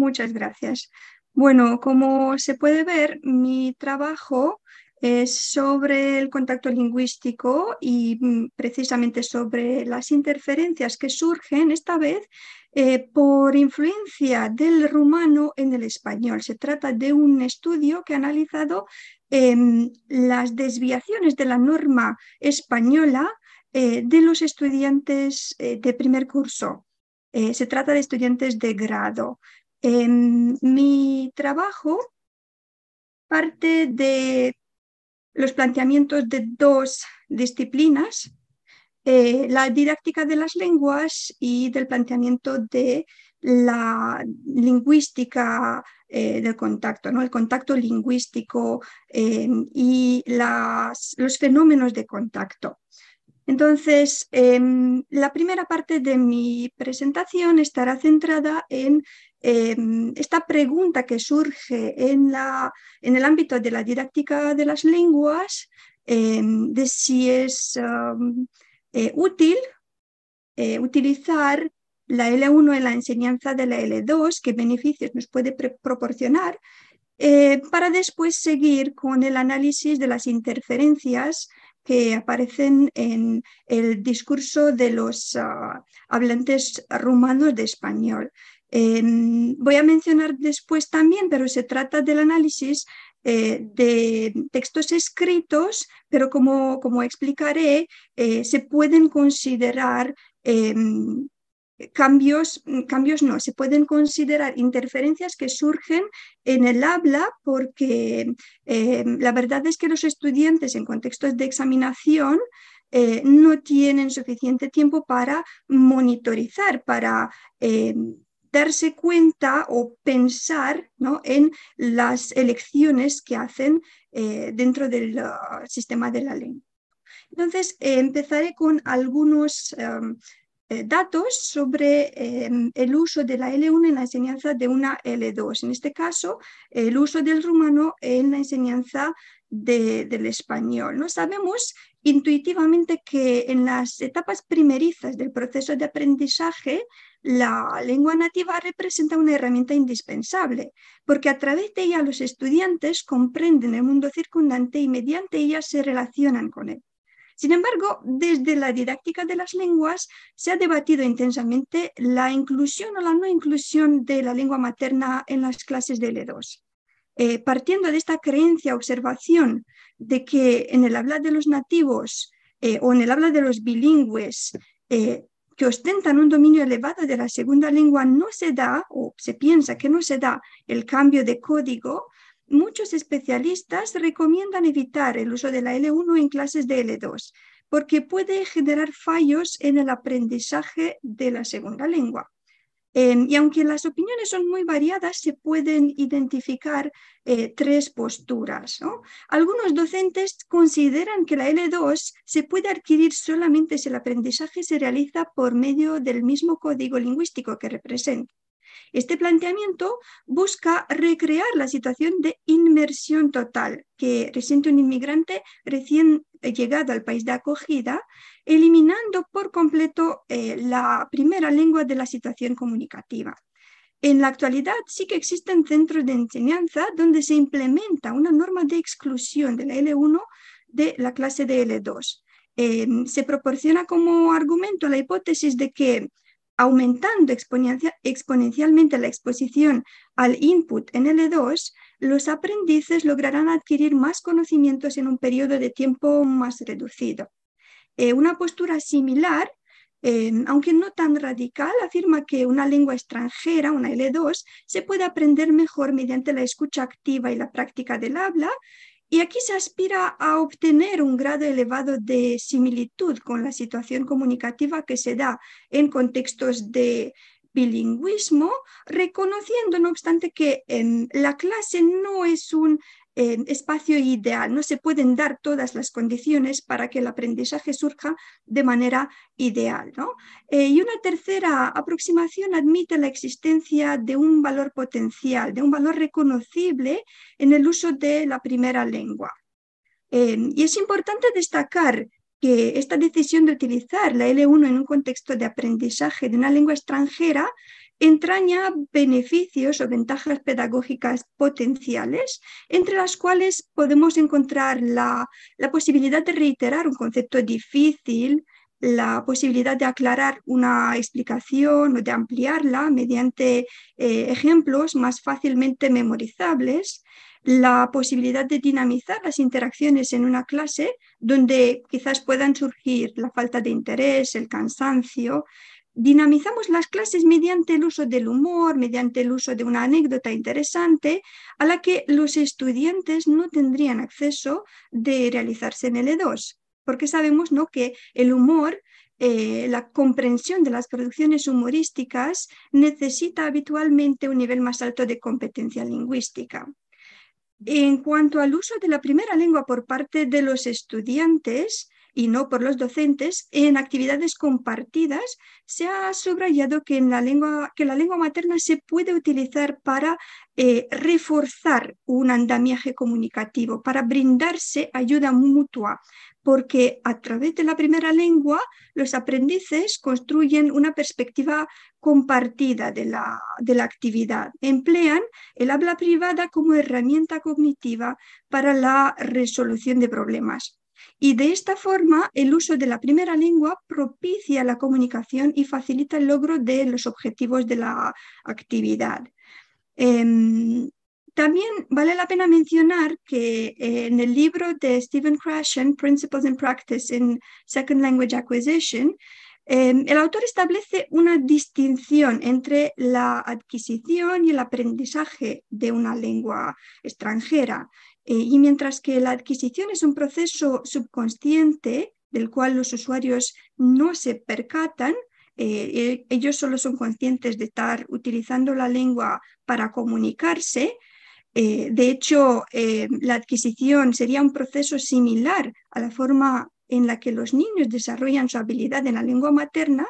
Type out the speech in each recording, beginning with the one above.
Muchas gracias. Bueno, como se puede ver, mi trabajo es sobre el contacto lingüístico y precisamente sobre las interferencias que surgen esta vez por influencia del rumano en el español. Se trata de un estudio que ha analizado las desviaciones de la norma española de los estudiantes de primer curso. Se trata de estudiantes de grado. Mi trabajo parte de los planteamientos de dos disciplinas, la didáctica de las lenguas y del planteamiento de la lingüística del contacto, ¿no? El contacto lingüístico y los fenómenos de contacto. Entonces, la primera parte de mi presentación estará centrada en esta pregunta que surge en el ámbito de la didáctica de las lenguas, de si es útil utilizar la L1 en la enseñanza de la L2, qué beneficios nos puede proporcionar, para después seguir con el análisis de las interferencias que aparecen en el discurso de los hablantes rumanos de español. Voy a mencionar después también, pero se trata del análisis de textos escritos, pero como explicaré, se pueden considerar cambios no, se pueden considerar interferencias que surgen en el habla porque la verdad es que los estudiantes en contextos de examinación no tienen suficiente tiempo para monitorizar, para darse cuenta o pensar, ¿no?, en las elecciones que hacen dentro del sistema de la lengua. Entonces, empezaré con algunos datos sobre el uso de la L1 en la enseñanza de una L2. En este caso, el uso del rumano en la enseñanza del español. ¿No? Sabemos intuitivamente que en las etapas primerizas del proceso de aprendizaje, la lengua nativa representa una herramienta indispensable, porque a través de ella los estudiantes comprenden el mundo circundante y mediante ella se relacionan con él. Sin embargo, desde la didáctica de las lenguas se ha debatido intensamente la inclusión o la no inclusión de la lengua materna en las clases de L2. Partiendo de esta creencia, observación de que en el habla de los nativos o en el habla de los bilingües que ostentan un dominio elevado de la segunda lengua no se da, o se piensa que no se da, el cambio de código, muchos especialistas recomiendan evitar el uso de la L1 en clases de L2 porque puede generar fallos en el aprendizaje de la segunda lengua. Y aunque las opiniones son muy variadas, se pueden identificar tres posturas, ¿no? Algunos docentes consideran que la L2 se puede adquirir solamente si el aprendizaje se realiza por medio del mismo código lingüístico que representa. Este planteamiento busca recrear la situación de inmersión total que resiente un inmigrante recién llegado al país de acogida, eliminando por completo la primera lengua de la situación comunicativa. En la actualidad sí que existen centros de enseñanza donde se implementa una norma de exclusión de la L1 de la clase de L2. Se proporciona como argumento la hipótesis de que aumentando exponencialmente la exposición al input en L2, los aprendices lograrán adquirir más conocimientos en un periodo de tiempo más reducido. Una postura similar, aunque no tan radical, afirma que una lengua extranjera, una L2, se puede aprender mejor mediante la escucha activa y la práctica del habla, y aquí se aspira a obtener un grado elevado de similitud con la situación comunicativa que se da en contextos de bilingüismo, reconociendo, no obstante, que la clase no es un espacio ideal, no se pueden dar todas las condiciones para que el aprendizaje surja de manera ideal, ¿no? Y una tercera aproximación admite la existencia de un valor potencial, de un valor reconocible en el uso de la primera lengua. Y es importante destacar que esta decisión de utilizar la L1 en un contexto de aprendizaje de una lengua extranjera entraña beneficios o ventajas pedagógicas potenciales, entre las cuales podemos encontrar la posibilidad de reiterar un concepto difícil, la posibilidad de aclarar una explicación o de ampliarla mediante ejemplos más fácilmente memorizables, la posibilidad de dinamizar las interacciones en una clase donde quizás puedan surgir la falta de interés, el cansancio. Dinamizamos las clases mediante el uso del humor, mediante el uso de una anécdota interesante a la que los estudiantes no tendrían acceso de realizarse en L2, porque sabemos, ¿no?, que el humor, la comprensión de las producciones humorísticas necesita habitualmente un nivel más alto de competencia lingüística. En cuanto al uso de la primera lengua por parte de los estudiantes y no por los docentes, en actividades compartidas se ha subrayado que la lengua materna se puede utilizar para reforzar un andamiaje comunicativo, para brindarse ayuda mutua, porque a través de la primera lengua los aprendices construyen una perspectiva compartida de la actividad. Emplean el habla privada como herramienta cognitiva para la resolución de problemas. Y de esta forma, el uso de la primera lengua propicia la comunicación y facilita el logro de los objetivos de la actividad. También vale la pena mencionar que en el libro de Stephen Krashen, Principles and Practice in Second Language Acquisition, el autor establece una distinción entre la adquisición y el aprendizaje de una lengua extranjera. Y mientras que la adquisición es un proceso subconsciente del cual los usuarios no se percatan, ellos solo son conscientes de estar utilizando la lengua para comunicarse. De hecho, la adquisición sería un proceso similar a la forma en la que los niños desarrollan su habilidad en la lengua materna,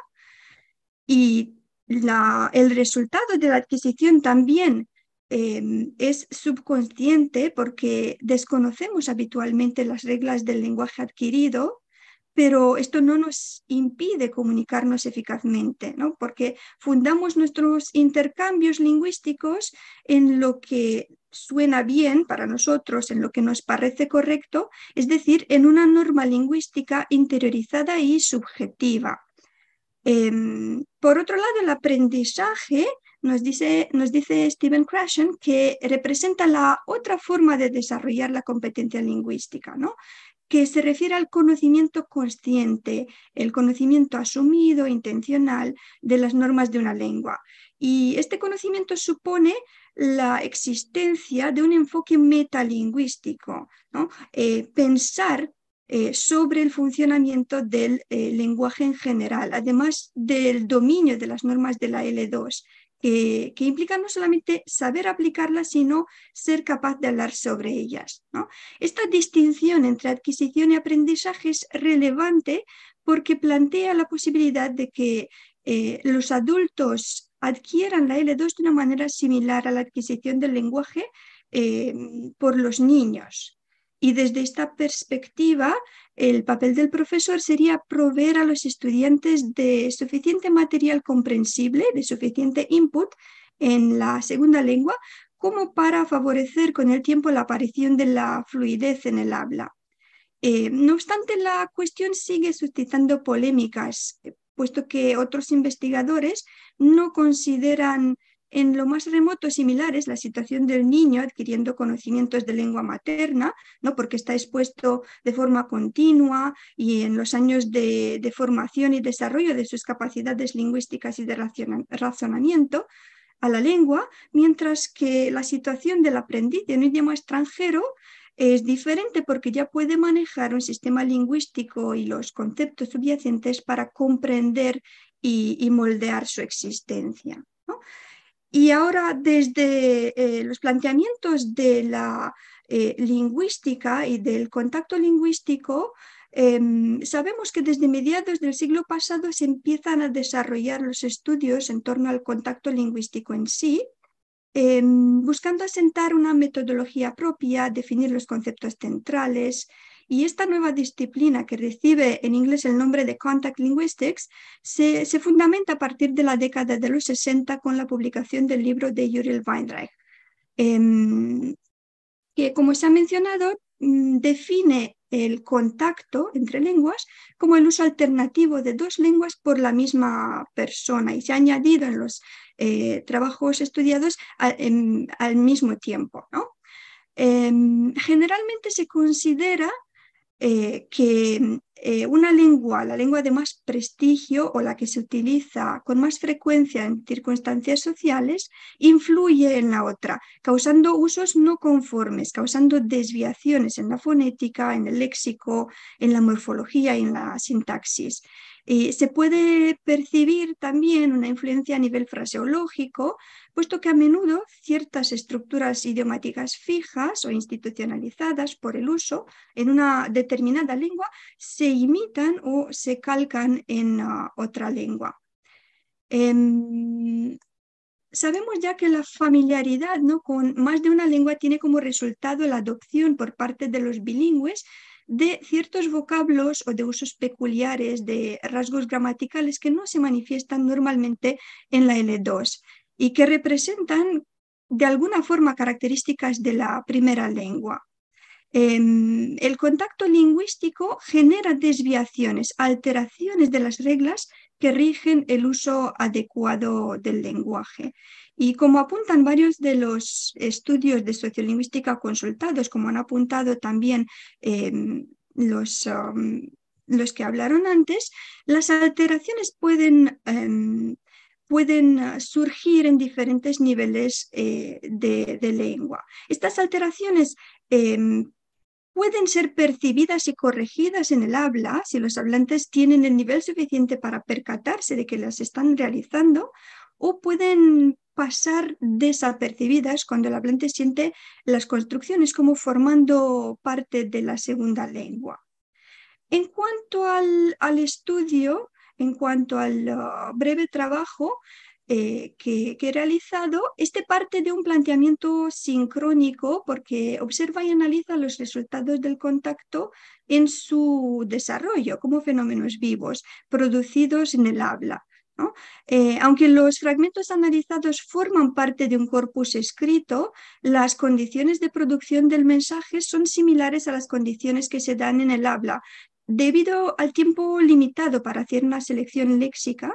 y el resultado de la adquisición también es subconsciente porque desconocemos habitualmente las reglas del lenguaje adquirido, pero esto no nos impide comunicarnos eficazmente, ¿no?, porque fundamos nuestros intercambios lingüísticos en lo que suena bien para nosotros, en lo que nos parece correcto, es decir, en una norma lingüística interiorizada y subjetiva. Por otro lado, el aprendizaje nos dice Stephen Krashen que representa la otra forma de desarrollar la competencia lingüística, ¿no?, que se refiere al conocimiento consciente, el conocimiento asumido, intencional de las normas de una lengua. Y este conocimiento supone la existencia de un enfoque metalingüístico, ¿no?, pensar sobre el funcionamiento del lenguaje en general, además del dominio de las normas de la L2, que implica no solamente saber aplicarlas, sino ser capaz de hablar sobre ellas, ¿no? Esta distinción entre adquisición y aprendizaje es relevante porque plantea la posibilidad de que los adultos adquieran la L2 de una manera similar a la adquisición del lenguaje por los niños. Y desde esta perspectiva, el papel del profesor sería proveer a los estudiantes de suficiente material comprensible, de suficiente input en la segunda lengua, como para favorecer con el tiempo la aparición de la fluidez en el habla. No obstante, la cuestión sigue suscitando polémicas, puesto que otros investigadores no consideran en lo más remoto similares la situación del niño adquiriendo conocimientos de lengua materna, ¿no?, porque está expuesto de forma continua y en los años de formación y desarrollo de sus capacidades lingüísticas y de razonamiento a la lengua, mientras que la situación del aprendiz de un idioma extranjero es diferente porque ya puede manejar un sistema lingüístico y los conceptos subyacentes para comprender y moldear su existencia, ¿no? Y ahora, desde los planteamientos de la lingüística y del contacto lingüístico, sabemos que desde mediados del siglo pasado se empiezan a desarrollar los estudios en torno al contacto lingüístico en sí, buscando asentar una metodología propia, definir los conceptos centrales Y esta nueva disciplina, que recibe en inglés el nombre de Contact Linguistics, se fundamenta a partir de la década de los 60 con la publicación del libro de Uriel Weinreich, que, como se ha mencionado, define el contacto entre lenguas como el uso alternativo de dos lenguas por la misma persona, y se ha añadido en los trabajos estudiados al mismo tiempo, ¿no? Generalmente se considera que una lengua, la lengua de más prestigio o la que se utiliza con más frecuencia en circunstancias sociales, influye en la otra, causando usos no conformes, causando desviaciones en la fonética, en el léxico, en la morfología y en la sintaxis. Se puede percibir también una influencia a nivel fraseológico, puesto que a menudo ciertas estructuras idiomáticas fijas o institucionalizadas por el uso en una determinada lengua se imitan o se calcan en otra lengua. Sabemos ya que la familiaridad, ¿no?, con más de una lengua tiene como resultado la adopción por parte de los bilingües de ciertos vocablos o de usos peculiares, de rasgos gramaticales que no se manifiestan normalmente en la L2 y que representan de alguna forma características de la primera lengua. El contacto lingüístico genera desviaciones, alteraciones de las reglas que rigen el uso adecuado del lenguaje. Y como apuntan varios de los estudios de sociolingüística consultados, como han apuntado también los que hablaron antes, las alteraciones pueden surgir en diferentes niveles de lengua. Estas alteraciones pueden ser percibidas y corregidas en el habla si los hablantes tienen el nivel suficiente para percatarse de que las están realizando, o pueden pasar desapercibidas cuando el hablante siente las construcciones como formando parte de la segunda lengua. En cuanto al estudio, en cuanto al breve trabajo que he realizado, este parte de un planteamiento sincrónico porque observa y analiza los resultados del contacto en su desarrollo como fenómenos vivos producidos en el habla, ¿no? Aunque los fragmentos analizados forman parte de un corpus escrito, las condiciones de producción del mensaje son similares a las condiciones que se dan en el habla, debido al tiempo limitado para hacer una selección léxica,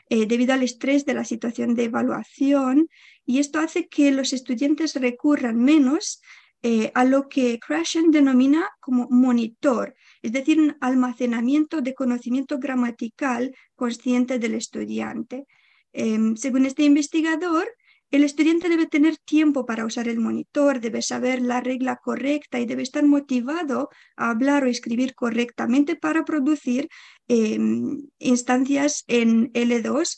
debido al estrés de la situación de evaluación, y esto hace que los estudiantes recurran menos a lo que Krashen denomina como monitor, es decir, un almacenamiento de conocimiento gramatical consciente del estudiante. Según este investigador, el estudiante debe tener tiempo para usar el monitor, debe saber la regla correcta y debe estar motivado a hablar o escribir correctamente para producir instancias en L2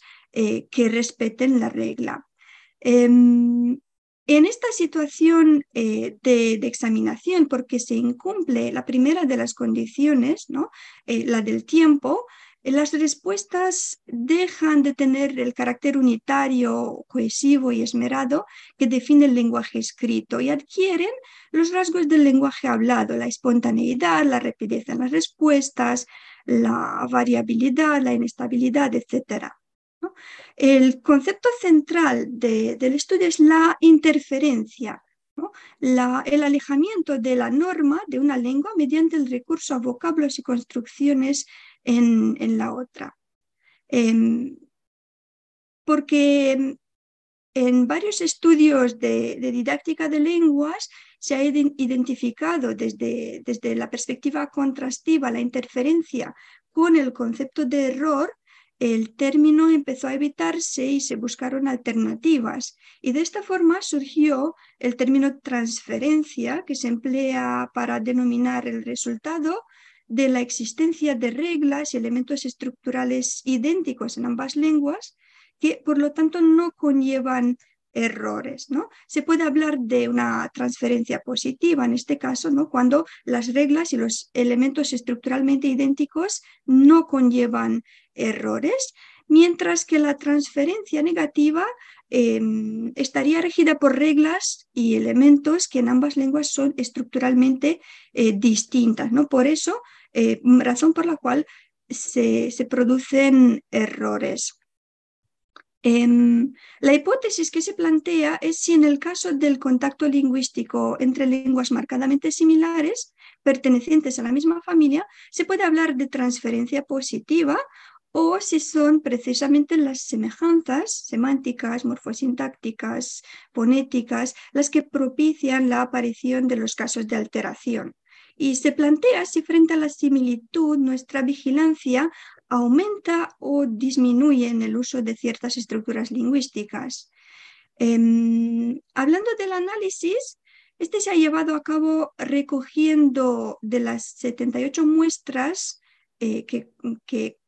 que respeten la regla. En esta situación de examinación, porque se incumple la primera de las condiciones, ¿no?, la del tiempo, las respuestas dejan de tener el carácter unitario, cohesivo y esmerado que define el lenguaje escrito, y adquieren los rasgos del lenguaje hablado: la espontaneidad, la rapidez en las respuestas, la variabilidad, la inestabilidad, etc., ¿no? El concepto central del estudio es la interferencia, ¿no?, el alejamiento de la norma de una lengua mediante el recurso a vocablos y construcciones en la otra. Porque en varios estudios de didáctica de lenguas se ha identificado desde la perspectiva contrastiva la interferencia con el concepto de error. El término empezó a evitarse y se buscaron alternativas. Y de esta forma surgió el término transferencia, que se emplea para denominar el resultado de la existencia de reglas y elementos estructurales idénticos en ambas lenguas, que por lo tanto no conllevan errores, ¿no? Se puede hablar de una transferencia positiva en este caso, ¿no?, cuando las reglas y los elementos estructuralmente idénticos no conllevan errores, mientras que la transferencia negativa estaría regida por reglas y elementos que en ambas lenguas son estructuralmente distintas, ¿no? Por eso, razón por la cual se producen errores. La hipótesis que se plantea es si en el caso del contacto lingüístico entre lenguas marcadamente similares, pertenecientes a la misma familia, se puede hablar de transferencia positiva o si son precisamente las semejanzas semánticas, morfosintácticas, fonéticas, las que propician la aparición de los casos de alteración. Y se plantea si frente a la similitud nuestra vigilancia aumenta o disminuye en el uso de ciertas estructuras lingüísticas. Hablando del análisis, este se ha llevado a cabo recogiendo de las 78 muestras que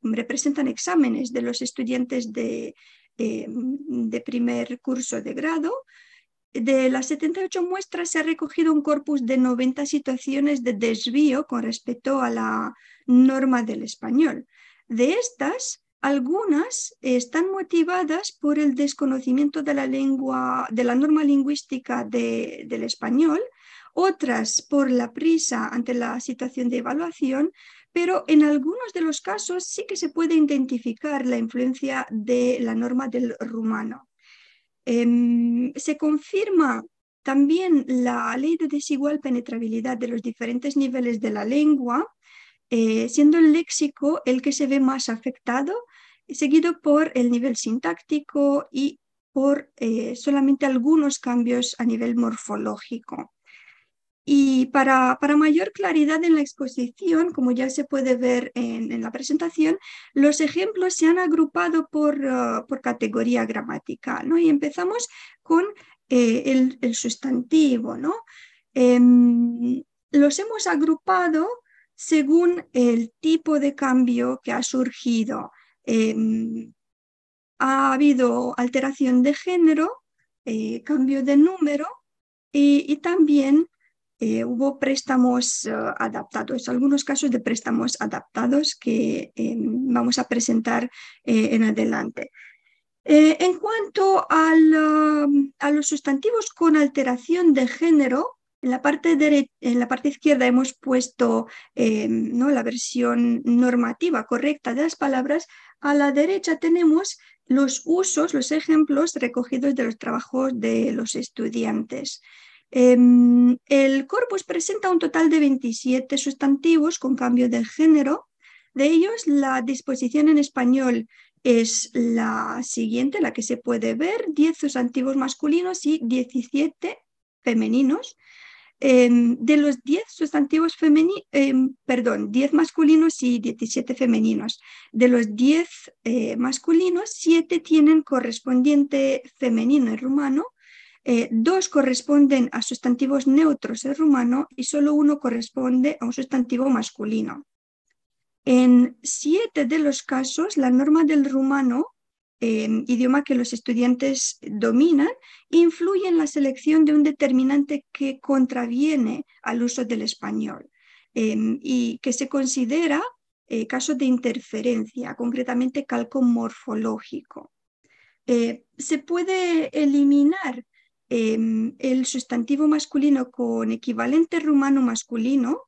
representan exámenes de los estudiantes de primer curso de grado. De las 78 muestras se ha recogido un corpus de 90 situaciones de desvío con respecto a la norma del español. De estas, algunas están motivadas por el desconocimiento de la lengua, de la norma lingüística del español, otras por la prisa ante la situación de evaluación, pero en algunos de los casos sí que se puede identificar la influencia de la norma del rumano. Se confirma también la ley de desigual penetrabilidad de los diferentes niveles de la lengua, siendo el léxico el que se ve más afectado, seguido por el nivel sintáctico y por solamente algunos cambios a nivel morfológico. Y para mayor claridad en la exposición, como ya se puede ver en la presentación, los ejemplos se han agrupado por categoría gramatical, ¿no? Y empezamos con el sustantivo, ¿no? Los hemos agrupado según el tipo de cambio que ha surgido. Ha habido alteración de género, cambio de número y también hubo préstamos adaptados, algunos casos de préstamos adaptados que vamos a presentar en adelante. En cuanto a los sustantivos con alteración de género, en la parte izquierda hemos puesto ¿no? la versión normativa correcta de las palabras. A la derecha tenemos los usos, los ejemplos recogidos de los trabajos de los estudiantes. El corpus presenta un total de 27 sustantivos con cambio de género. De ellos, la disposición en español es la siguiente, la que se puede ver: 10 sustantivos masculinos y 17 femeninos. De los 10 sustantivos 10 masculinos y 17 femeninos. De los 10 masculinos, 7 tienen correspondiente femenino en rumano, 2 corresponden a sustantivos neutros en rumano y solo 1 corresponde a un sustantivo masculino. En 7 de los casos, la norma del rumano, idioma que los estudiantes dominan, influye en la selección de un determinante que contraviene al uso del español y que se considera caso de interferencia, concretamente calco morfológico. Se puede eliminar el sustantivo masculino con equivalente rumano masculino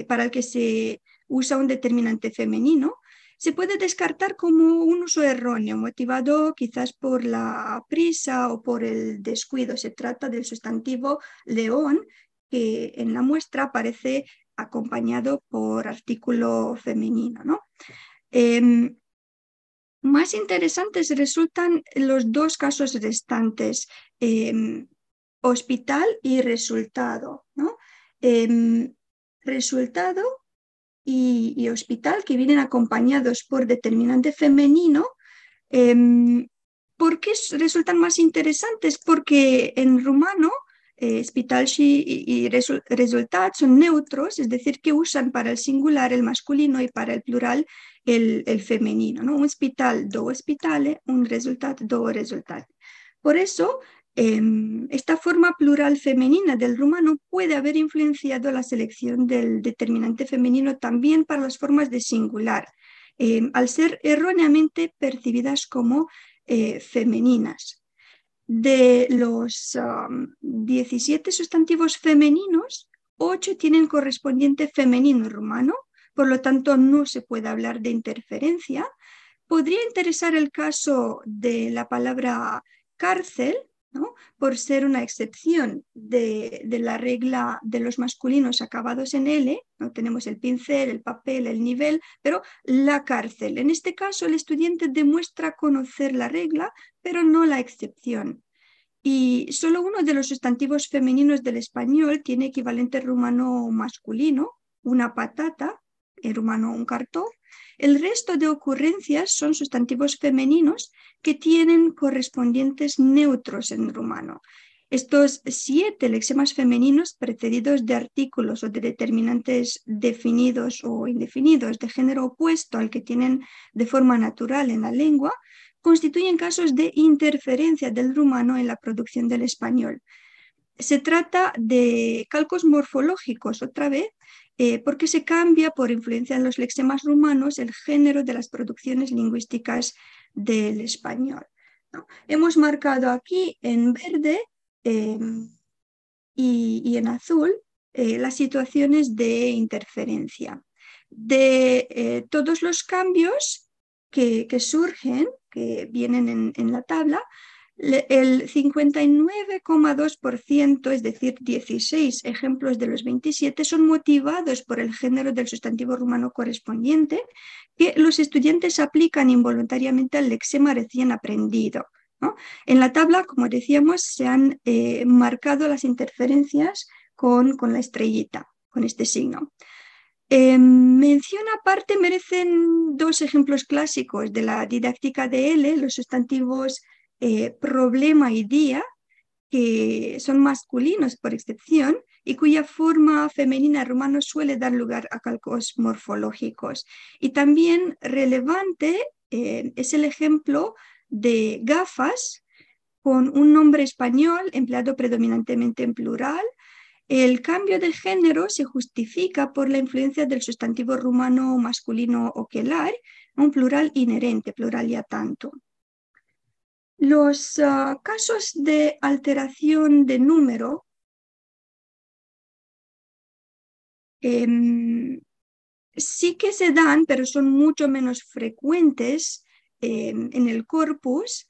para el que se usa un determinante femenino. Se puede descartar como un uso erróneo, motivado quizás por la prisa o por el descuido. Se trata del sustantivo león, que en la muestra aparece acompañado por artículo femenino, ¿no? Más interesantes resultan los 2 casos restantes, hospital y resultado, ¿no? Resultado y hospital, que vienen acompañados por determinante femenino. ¿Por qué resultan más interesantes? Porque en rumano spitalshi y resultat son neutros, es decir, que usan para el singular el masculino y para el plural el femenino, ¿no? Un hospital, do hospitale, un resultat, do resultat. Por eso, esta forma plural femenina del rumano puede haber influenciado la selección del determinante femenino también para las formas de singular, al ser erróneamente percibidas como femeninas. De los 17 sustantivos femeninos, 8 tienen correspondiente femenino rumano, por lo tanto no se puede hablar de interferencia. Podría interesar el caso de la palabra cárcel, ¿no? Por ser una excepción de la regla de los masculinos acabados en L, ¿no? Tenemos el pincel, el papel, el nivel, pero la cárcel. En este caso, el estudiante demuestra conocer la regla, pero no la excepción. Y solo uno de los sustantivos femeninos del español tiene equivalente rumano masculino, una patata, en rumano un cartón. El resto de ocurrencias son sustantivos femeninos que tienen correspondientes neutros en rumano. Estos 7 lexemas femeninos precedidos de artículos o de determinantes definidos o indefinidos de género opuesto al que tienen de forma natural en la lengua constituyen casos de interferencia del rumano en la producción del español. Se trata de calcos morfológicos, otra vez, porque se cambia por influencia en los lexemas rumanos el género de las producciones lingüísticas del español, ¿no? Hemos marcado aquí en verde y en azul las situaciones de interferencia. De todos los cambios que surgen, que vienen en la tabla, el 59,2%, es decir, 16 ejemplos de los 27, son motivados por el género del sustantivo rumano correspondiente que los estudiantes aplican involuntariamente al lexema recién aprendido, ¿no? En la tabla, como decíamos, se han marcado las interferencias con la estrellita, con este signo. Mención aparte merecen 2 ejemplos clásicos de la didáctica de L, los sustantivos problema y día, que son masculinos por excepción y cuya forma femenina rumano suele dar lugar a calcos morfológicos. Y también relevante es el ejemplo de gafas con un nombre español empleado predominantemente en plural. El cambio de género se justifica por la influencia del sustantivo rumano masculino okelar, un plural inherente, plural ya tanto. Los casos de alteración de número sí que se dan, pero son mucho menos frecuentes en el corpus.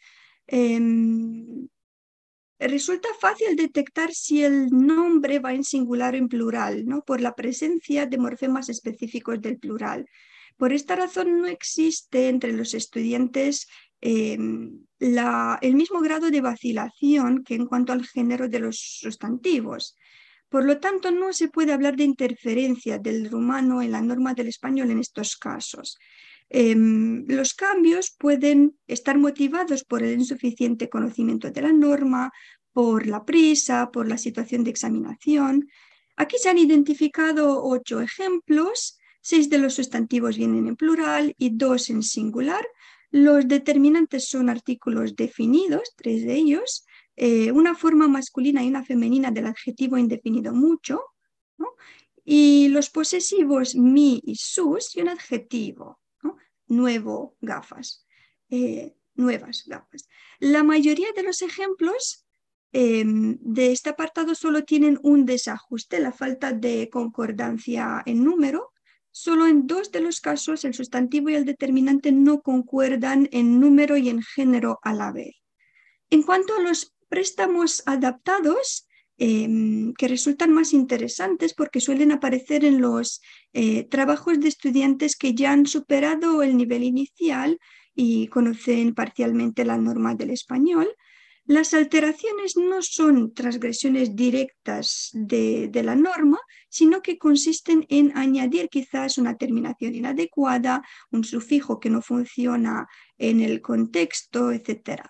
Resulta fácil detectar si el nombre va en singular o en plural, ¿no? Por la presencia de morfemas específicos del plural. Por esta razón no existe entre los estudiantes el mismo grado de vacilación que en cuanto al género de los sustantivos. Por lo tanto, no se puede hablar de interferencia del rumano en la norma del español en estos casos. Los cambios pueden estar motivados por el insuficiente conocimiento de la norma, por la prisa, por la situación de examinación. Aquí se han identificado 8 ejemplos, 6 de los sustantivos vienen en plural y 2 en singular. Los determinantes son artículos definidos, 3 de ellos, una forma masculina y una femenina del adjetivo indefinido mucho, ¿no? Y los posesivos mi y sus y un adjetivo, ¿no? Nuevo, gafas, nuevas gafas. La mayoría de los ejemplos de este apartado solo tienen un desajuste, la falta de concordancia en número. Solo en 2 de los casos el sustantivo y el determinante no concuerdan en número y en género a la vez. En cuanto a los préstamos adaptados, que resultan más interesantes porque suelen aparecer en los trabajos de estudiantes que ya han superado el nivel inicial y conocen parcialmente la norma del español. Las alteraciones no son transgresiones directas de la norma, sino que consisten en añadir quizás una terminación inadecuada, un sufijo que no funciona en el contexto, etc.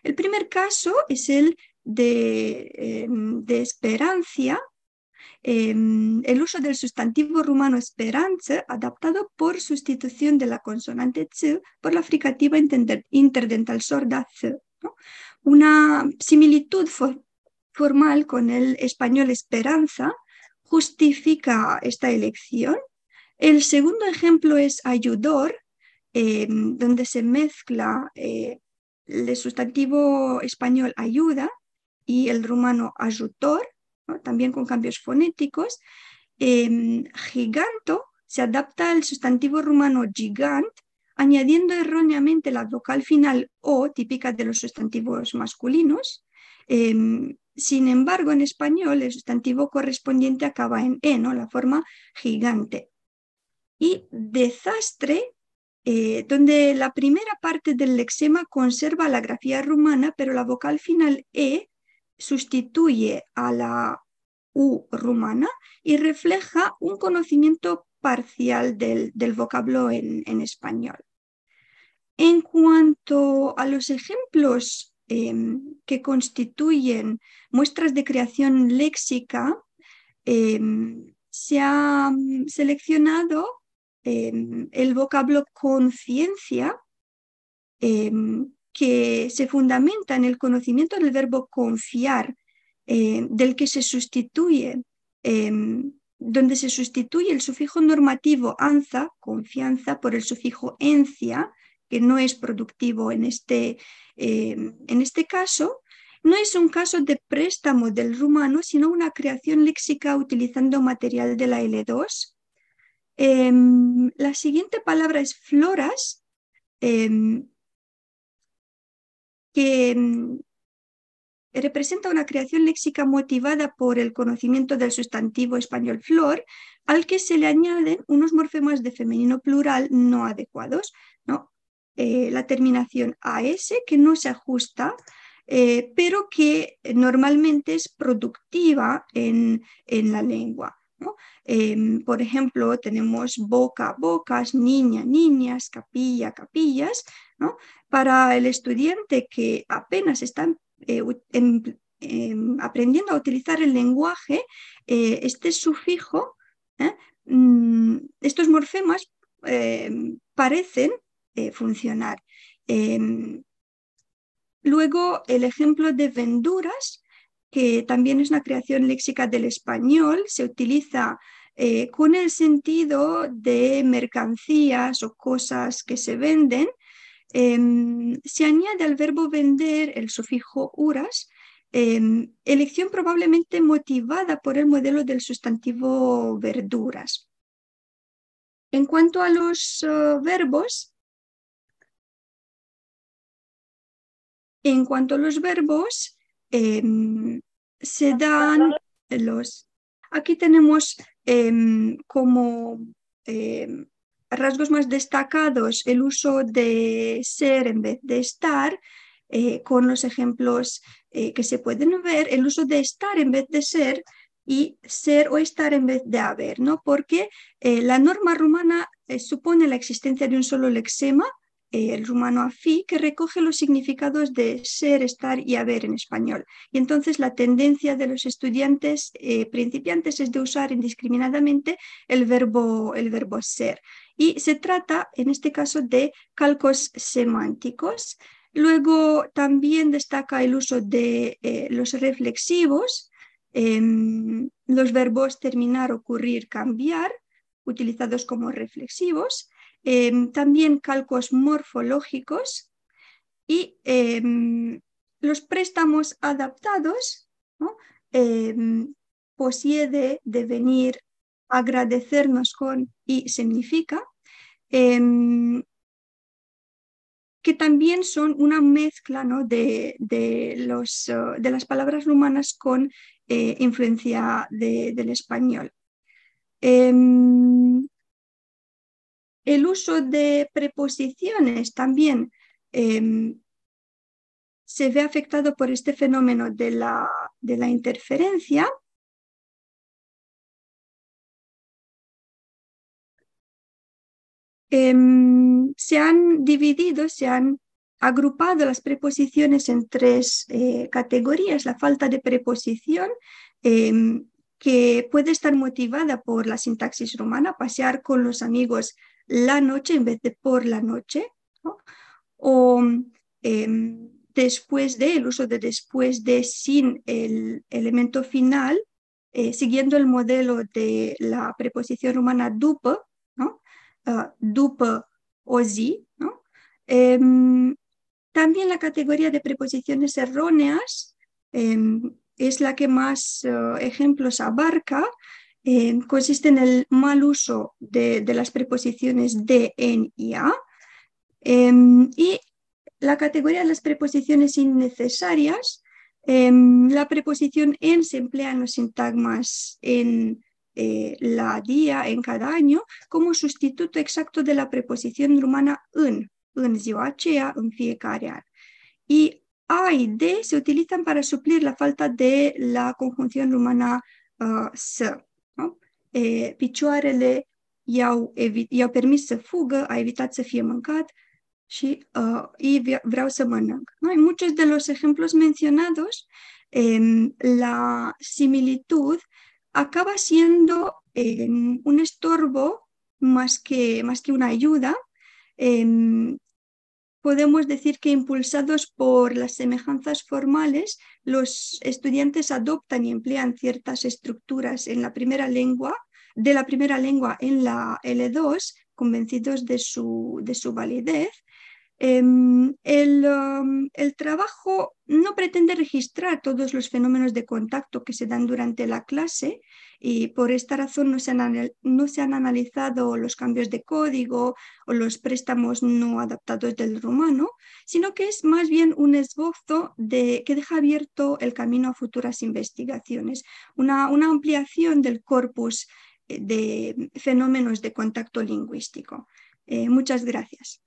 El primer caso es el de esperancia, el uso del sustantivo rumano speranță adaptado por sustitución de la consonante ț por la fricativa interdental sorda ț, ¿no? Una similitud formal con el español esperanza justifica esta elección. El segundo ejemplo es ayudor, donde se mezcla el sustantivo español ayuda y el rumano ajutor, ¿no? También con cambios fonéticos. Giganto se adapta al sustantivo rumano gigant, añadiendo erróneamente la vocal final o, típica de los sustantivos masculinos. Sin embargo, en español el sustantivo correspondiente acaba en e, ¿no? La forma gigante. Y desastre, donde la primera parte del lexema conserva la grafía rumana, pero la vocal final e sustituye a la u rumana y refleja un conocimiento parcial del vocablo en español. En cuanto a los ejemplos que constituyen muestras de creación léxica, se ha seleccionado el vocablo conciencia, que se fundamenta en el conocimiento del verbo confiar, del que se sustituye, donde se sustituye el sufijo normativo anza, confianza, por el sufijo encia, que no es productivo en este caso. No es un caso de préstamo del rumano, sino una creación léxica utilizando material de la L2. La siguiente palabra es floras, que representa una creación léxica motivada por el conocimiento del sustantivo español flor, al que se le añaden unos morfemas de femenino plural no adecuados, ¿no? La terminación AS, que no se ajusta, pero que normalmente es productiva en la lengua, ¿no? Por ejemplo, tenemos boca, bocas, niña, niñas, capilla, capillas, ¿no? Para el estudiante que apenas está aprendiendo a utilizar el lenguaje, este sufijo, estos morfemas parecen funcionar. Luego, el ejemplo de venduras, que también es una creación léxica del español, se utiliza con el sentido de mercancías o cosas que se venden. Se añade al verbo vender el sufijo uras, elección probablemente motivada por el modelo del sustantivo verduras. En cuanto a los verbos, se dan los... Aquí tenemos como rasgos más destacados el uso de ser en vez de estar, con los ejemplos que se pueden ver, el uso de estar en vez de ser y ser o estar en vez de haber, ¿no? Porque la norma rumana supone la existencia de un solo lexema, el rumano afí, que recoge los significados de ser, estar y haber en español. Y entonces la tendencia de los estudiantes principiantes es de usar indiscriminadamente el verbo ser. Y se trata, en este caso, de calcos semánticos. Luego también destaca el uso de los reflexivos, los verbos terminar, ocurrir, cambiar, utilizados como reflexivos. También calcos morfológicos y los préstamos adaptados, ¿no? Posiede, devenir, agradecernos con y significa, que también son una mezcla, ¿no? de las palabras rumanas con influencia del español. El uso de preposiciones también se ve afectado por este fenómeno de la interferencia. Se han dividido, se han agrupado las preposiciones en tres categorías. La falta de preposición, que puede estar motivada por la sintaxis romana, pasear con los amigos la noche en vez de por la noche, ¿no? O después de, el uso de después de sin el elemento final, siguiendo el modelo de la preposición romana după, ¿no? După o zi, ¿no? También la categoría de preposiciones erróneas es la que más ejemplos abarca. Consiste en el mal uso de las preposiciones de, en y a. Y la categoría de las preposiciones innecesarias, la preposición en se emplea en los sintagmas en la día, en cada año, como sustituto exacto de la preposición rumana în ziua aceea, în fiecare an. Y a y de se utilizan para suplir la falta de la conjunción rumana să. ¿No? Picioarele i-au permis să fugă, a evitat să fie mâncat, y vreau să mănânc. ¿No? En muchos de los ejemplos mencionados, la similitud acaba siendo un estorbo más que una ayuda. Podemos decir que impulsados por las semejanzas formales, los estudiantes adoptan y emplean ciertas estructuras en la primera lengua, de la primera lengua en la L2, convencidos de su validez. El trabajo no pretende registrar todos los fenómenos de contacto que se dan durante la clase y por esta razón no se han analizado los cambios de código o los préstamos no adaptados del rumano, sino que es más bien un esbozo que deja abierto el camino a futuras investigaciones, una ampliación del corpus de fenómenos de contacto lingüístico. Muchas gracias.